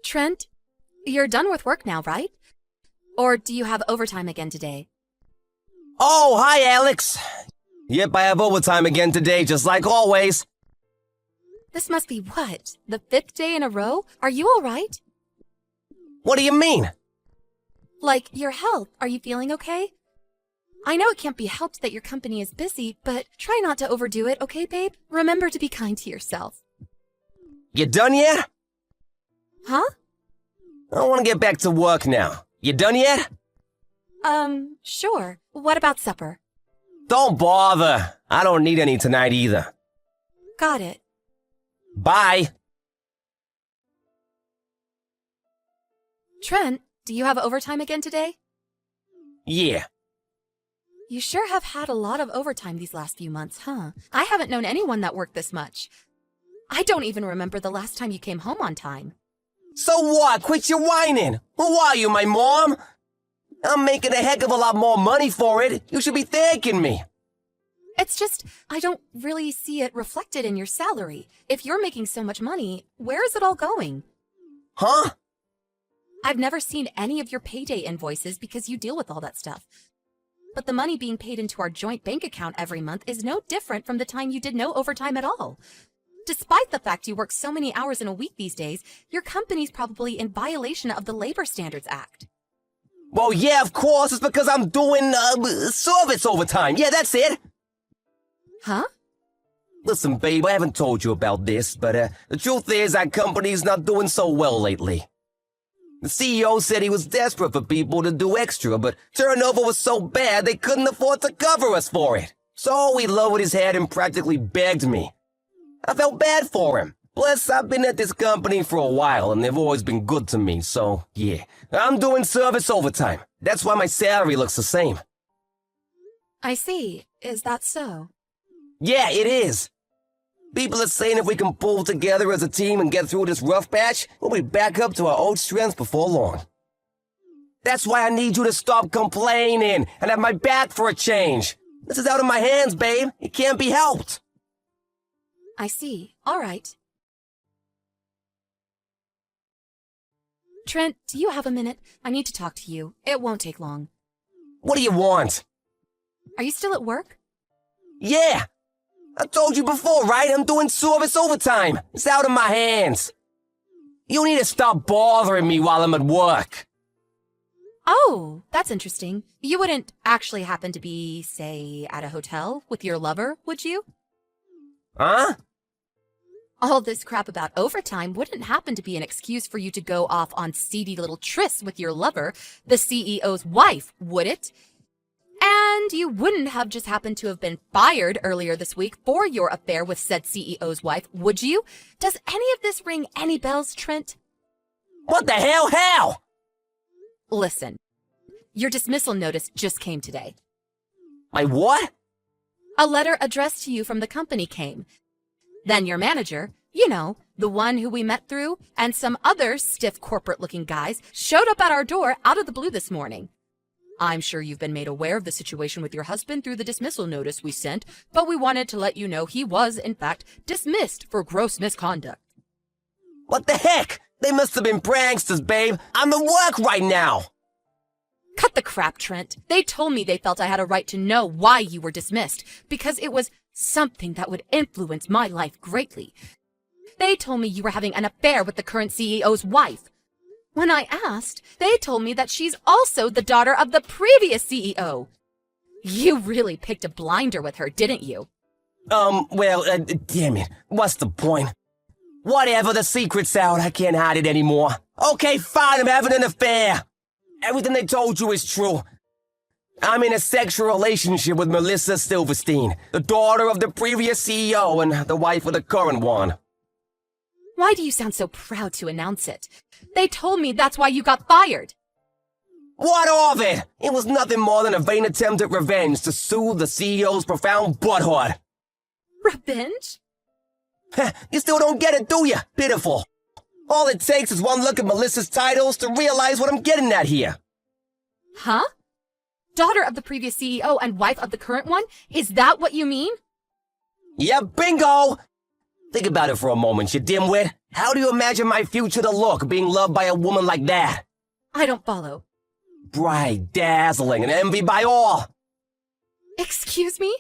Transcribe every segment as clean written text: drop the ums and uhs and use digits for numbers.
Trent, you're done with work now, right? Or do you have overtime again today? Oh, hi, Alex. Yep, I have overtime again today, just like always. This must be what? The 5th day in a row? Are you all right? What do you mean? Like, your health. Are you feeling okay? I know it can't be helped that your company is busy, but try not to overdo it, okay, babe? Remember to be kind to yourself. You done yet? Huh? I want to get back to work now. You done yet? Sure. What about supper? Don't bother. I don't need any tonight either. Got it. Bye. Trent, do you have overtime again today? Yeah. You sure have had a lot of overtime these last few months, huh? I haven't known anyone that worked this much. I don't even remember the last time you came home on time. So what? Quit your whining. Who are you, my mom? I'm making a heck of a lot more money for it. You should be thanking me. It's just, I don't really see it reflected in your salary. If you're making so much money, where is it all going? Huh? I've never seen any of your payday invoices because you deal with all that stuff. But the money being paid into our joint bank account every month is no different from the time you did no overtime at all. Despite the fact you work so many hours in a week these days, your company's probably in violation of the Labor Standards Act. Well, yeah, of course. It's because I'm doing, service overtime. Yeah, that's it. Huh? Listen, babe, I haven't told you about this, but, the truth is our company's not doing so well lately. The CEO said he was desperate for people to do extra, but turnover was so bad they couldn't afford to cover us for it. So he lowered his head and practically begged me. I felt bad for him. Plus, I've been at this company for a while and they've always been good to me, so yeah. I'm doing service overtime. That's why my salary looks the same. I see. Is that so? Yeah, it is. People are saying if we can pull together as a team and get through this rough patch, we'll be back up to our old strength before long. That's why I need you to stop complaining and have my back for a change. This is out of my hands, babe. It can't be helped. I see. All right. Trent, do you have a minute? I need to talk to you. It won't take long. What do you want? Are you still at work? Yeah. I told you before, right? I'm doing service overtime. It's out of my hands. You need to stop bothering me while I'm at work. Oh, that's interesting. You wouldn't actually happen to be, say, at a hotel with your lover, would you? Huh? All this crap about overtime wouldn't happen to be an excuse for you to go off on seedy little trysts with your lover, the CEO's wife, would it? And you wouldn't have just happened to have been fired earlier this week for your affair with said CEO's wife, would you? Does any of this ring any bells, Trent? What the hell? How? Listen, your dismissal notice just came today. My what? A letter addressed to you from the company came. Then your manager, you know, the one who we met through, and some other stiff corporate-looking guys showed up at our door out of the blue this morning. I'm sure you've been made aware of the situation with your husband through the dismissal notice we sent, but we wanted to let you know he was, in fact, dismissed for gross misconduct. What the heck? They must have been pranksters, babe. I'm at work right now. Cut the crap, Trent. They told me they felt I had a right to know why you were dismissed, because it was something that would influence my life greatly. They told me you were having an affair with the current CEO's wife. When I asked, they told me that she's also the daughter of the previous CEO. You really picked a blinder with her, didn't you? Damn it. What's the point? Whatever, the secret's out. I can't hide it anymore. Okay, fine, I'm having an affair. Everything they told you is true. I'm in a sexual relationship with Melissa Silverstein, the daughter of the previous CEO and the wife of the current one. Why do you sound so proud to announce it? They told me that's why you got fired. What of it? It was nothing more than a vain attempt at revenge to soothe the CEO's profound butthurt. Revenge? You still don't get it, do you? Pitiful. All it takes is one look at Melissa's titles to realize what I'm getting at here. Huh? Daughter of the previous CEO and wife of the current one? Is that what you mean? Yeah, bingo! Think about it for a moment, you dimwit. How do you imagine my future to look, being loved by a woman like that? I don't follow. Bright, dazzling, and envied by all. Excuse me?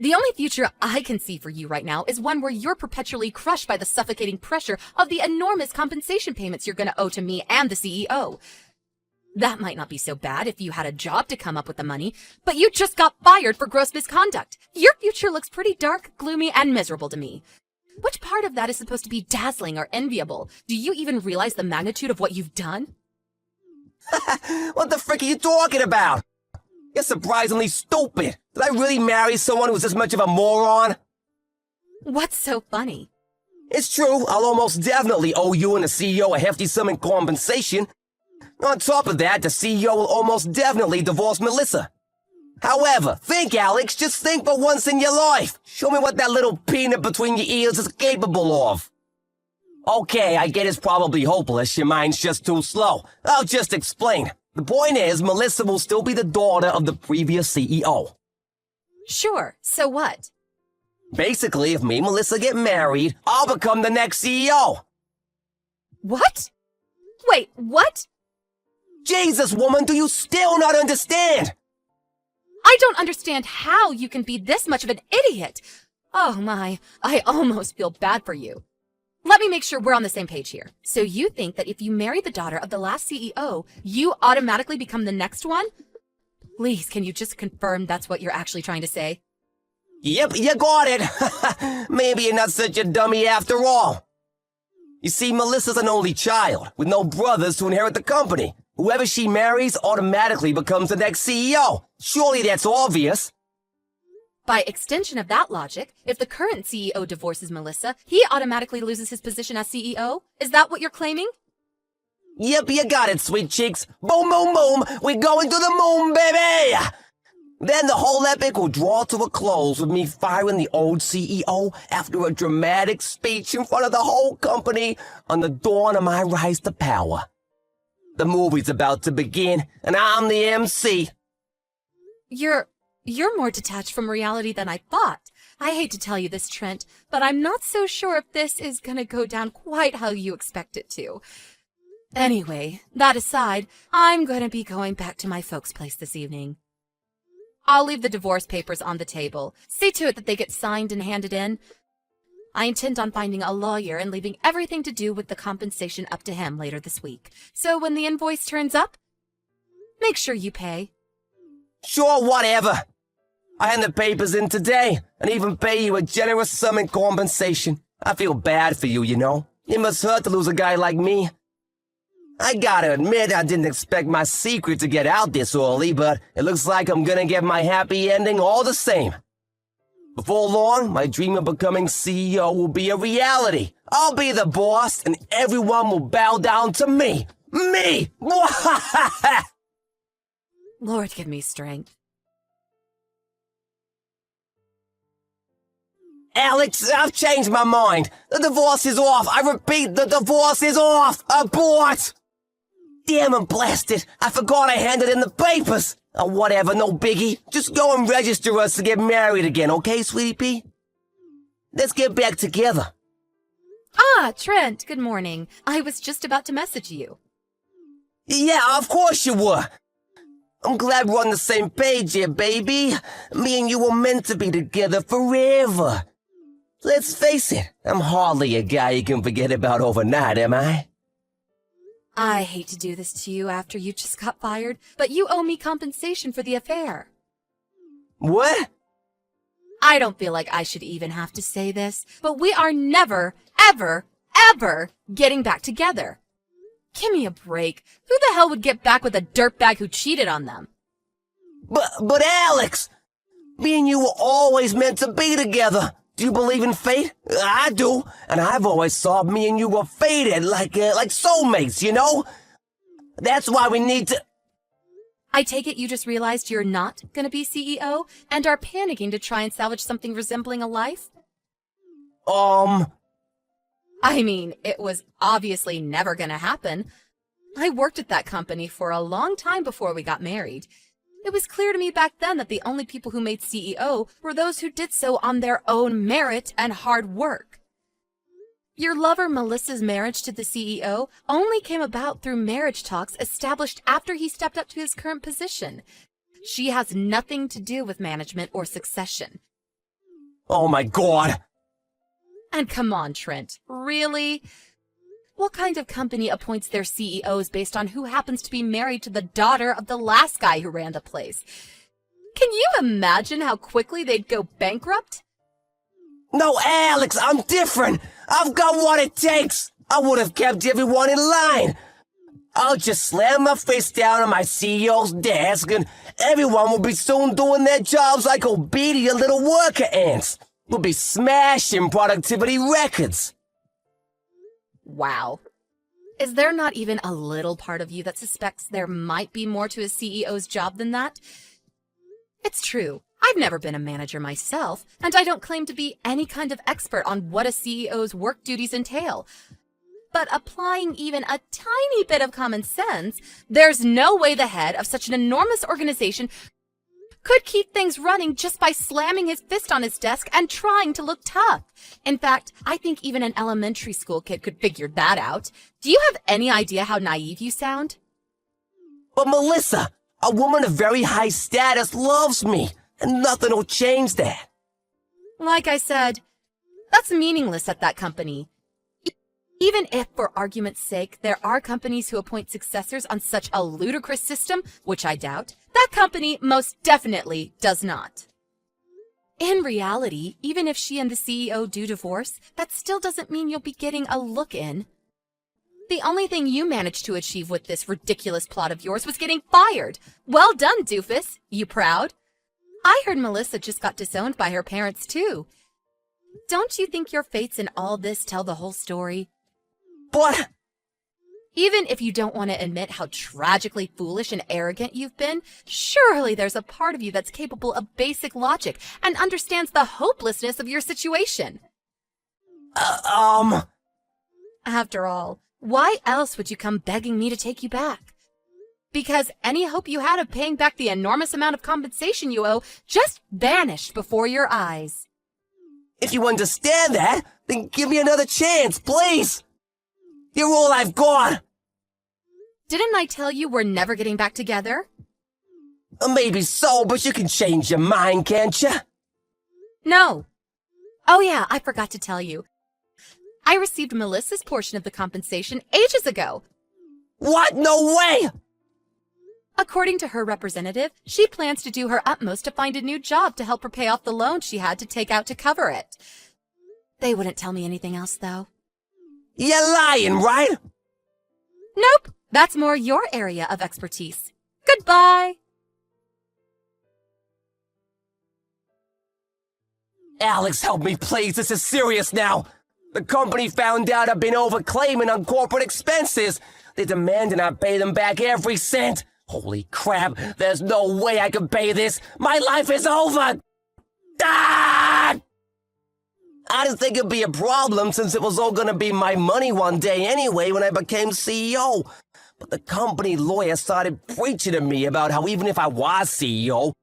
The only future I can see for you right now is one where you're perpetually crushed by the suffocating pressure of the enormous compensation payments you're going to owe to me and the CEO. That might not be so bad if you had a job to come up with the money, but you just got fired for gross misconduct. Your future looks pretty dark, gloomy, and miserable to me. Which part of that is supposed to be dazzling or enviable? Do you even realize the magnitude of what you've done? What the frick are you talking about? You're surprisingly stupid. Did I really marry someone who's this much of a moron? What's so funny? It's true, I'll almost definitely owe you and the CEO a hefty sum in compensation. On top of that, the CEO will almost definitely divorce Melissa. However, think, Alex, just think for once in your life. Show me what that little peanut between your ears is capable of. Okay, I get it's probably hopeless, your mind's just too slow. I'll just explain. The point is, Melissa will still be the daughter of the previous CEO. Sure, so what? Basically, if me and Melissa get married, I'll become the next CEO. What? Wait, what? Jesus, woman, do you still not understand? I don't understand how you can be this much of an idiot. Oh my, I almost feel bad for you. Let me make sure we're on the same page here. So you think that if you marry the daughter of the last CEO, you automatically become the next one? Please, can you just confirm that's what you're actually trying to say? Yep, you got it. Maybe you're not such a dummy after all. You see, Melissa's an only child, with no brothers to inherit the company. Whoever she marries automatically becomes the next CEO. Surely that's obvious. By extension of that logic, if the current CEO divorces Melissa, he automatically loses his position as CEO? Is that what you're claiming? Yep, you got it, sweet cheeks. Boom, boom, boom. We're going to the moon, baby! Then the whole epic will draw to a close with me firing the old CEO after a dramatic speech in front of the whole company on the dawn of my rise to power. The movie's about to begin, and I'm the MC. You're more detached from reality than I thought. I hate to tell you this, Trent, but I'm not so sure if this is gonna go down quite how you expect it to. Anyway, that aside, I'm gonna be going back to my folks' place this evening. I'll leave the divorce papers on the table. See to it that they get signed and handed in. I intend on finding a lawyer and leaving everything to do with the compensation up to him later this week. So when the invoice turns up, make sure you pay. Sure, whatever. I hand the papers in today, and even pay you a generous sum in compensation. I feel bad for you, you know. It must hurt to lose a guy like me. I gotta admit, I didn't expect my secret to get out this early, but it looks like I'm gonna get my happy ending all the same. Before long, my dream of becoming CEO will be a reality. I'll be the boss, and everyone will bow down to me. Me! Lord, give me strength. Alex, I've changed my mind. The divorce is off. I repeat, the divorce is off. Abort! Damn and blast it. I forgot I handed in the papers. Oh, whatever, no biggie. Just go and register us to get married again, okay, sweetie pea? Let's get back together. Ah, Trent, good morning. I was just about to message you. Yeah, of course you were. I'm glad we're on the same page here, baby. Me and you were meant to be together forever. Let's face it, I'm hardly a guy you can forget about overnight, am I? I hate to do this to you after you just got fired, but you owe me compensation for the affair. What? I don't feel like I should even have to say this, but we are never, ever, ever getting back together. Give me a break. Who the hell would get back with a dirtbag who cheated on them? But Alex, me and you were always meant to be together. Do you believe in fate? I do, and I've always thought me and you were fated, like soulmates, you know? That's why we need to... I take it you just realized you're not gonna be CEO and are panicking to try and salvage something resembling a life? I mean, it was obviously never gonna happen. I worked at that company for a long time before we got married. It was clear to me back then that the only people who made CEO were those who did so on their own merit and hard work. Your lover Melissa's marriage to the CEO only came about through marriage talks established after he stepped up to his current position. She has nothing to do with management or succession. Oh my God! And come on, Trent, really? What kind of company appoints their CEOs based on who happens to be married to the daughter of the last guy who ran the place? Can you imagine how quickly they'd go bankrupt? No, Alex, I'm different. I've got what it takes. I would have kept everyone in line. I'll just slam my face down on my CEO's desk and everyone will be soon doing their jobs like obedient little worker ants. We'll be smashing productivity records. Wow. Is there not even a little part of you that suspects there might be more to a CEO's job than that? It's true. I've never been a manager myself, and I don't claim to be any kind of expert on what a CEO's work duties entail. But applying even a tiny bit of common sense, there's no way the head of such an enormous organization could keep things running just by slamming his fist on his desk and trying to look tough. In fact, I think even an elementary school kid could figure that out. Do you have any idea how naive you sound? But Melissa, a woman of very high status loves me, and nothing will change that. Like I said, that's meaningless at that company. Even if, for argument's sake, there are companies who appoint successors on such a ludicrous system, which I doubt, that company most definitely does not. In reality, even if she and the CEO do divorce, that still doesn't mean you'll be getting a look in. The only thing you managed to achieve with this ridiculous plot of yours was getting fired. Well done, doofus. You proud? I heard Melissa just got disowned by her parents, too. Don't you think your fates in all this tell the whole story? But even if you don't want to admit how tragically foolish and arrogant you've been, surely there's a part of you that's capable of basic logic and understands the hopelessness of your situation. After all, why else would you come begging me to take you back? Because any hope you had of paying back the enormous amount of compensation you owe just vanished before your eyes. If you understand that, then give me another chance, please. You're all I've got. Didn't I tell you we're never getting back together? Maybe so, but you can change your mind, can't you? No. Oh yeah, I forgot to tell you. I received Melissa's portion of the compensation ages ago. What? No way! According to her representative, she plans to do her utmost to find a new job to help her pay off the loan she had to take out to cover it. They wouldn't tell me anything else, though. You're lying, right? Nope, that's more your area of expertise. Goodbye. Alex, help me, please. This is serious now. The company found out I've been overclaiming on corporate expenses. They're demanding I pay them back every cent. Holy crap, there's no way I can pay this. My life is over. Ah! I didn't think it'd be a problem since it was all gonna be my money one day anyway when I became CEO. But the company lawyer started preaching to me about how even if I was CEO,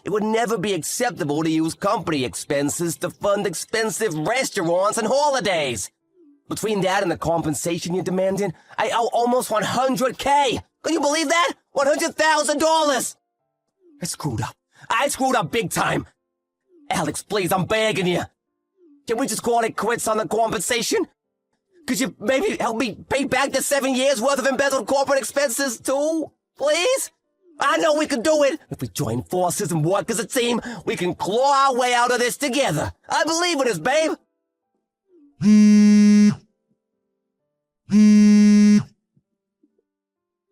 it would never be acceptable to use company expenses to fund expensive restaurants and holidays. Between that and the compensation you're demanding, I owe almost $100K. Can you believe that? $100,000. I screwed up. I screwed up big time. Alex, please, I'm begging you. Can we just call it quits on the compensation? Could you maybe help me pay back the 7 years worth of embezzled corporate expenses too? Please? I know we can do it. If we join forces and work as a team, we can claw our way out of this together. I believe in us, babe.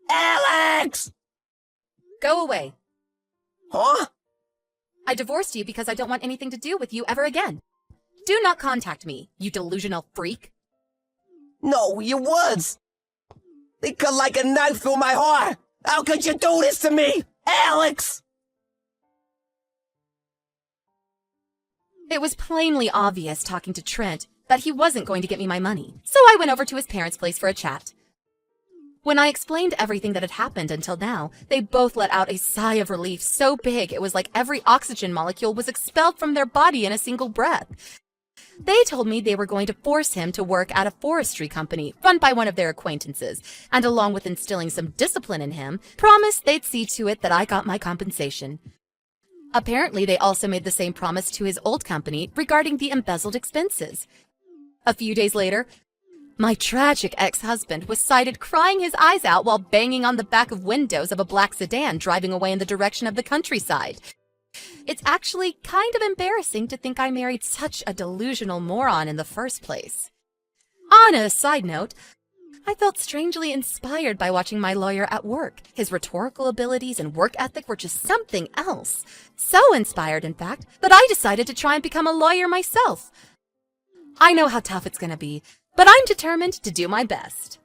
Alex! Go away. Huh? I divorced you because I don't want anything to do with you ever again. Do not contact me, you delusional freak. No, your words. They cut like a knife through my heart. How could you do this to me, Alex? It was plainly obvious talking to Trent that he wasn't going to get me my money, so I went over to his parents' place for a chat. When I explained everything that had happened until now, they both let out a sigh of relief so big it was like every oxygen molecule was expelled from their body in a single breath. They told me they were going to force him to work at a forestry company run by one of their acquaintances, and along with instilling some discipline in him, promised they'd see to it that I got my compensation. Apparently, they also made the same promise to his old company regarding the embezzled expenses. A few days later, my tragic ex-husband was sighted crying his eyes out while banging on the back of windows of a black sedan driving away in the direction of the countryside. It's actually kind of embarrassing to think I married such a delusional moron in the first place. On a side note, I felt strangely inspired by watching my lawyer at work. His rhetorical abilities and work ethic were just something else. So inspired, in fact, that I decided to try and become a lawyer myself. I know how tough it's going to be, but I'm determined to do my best.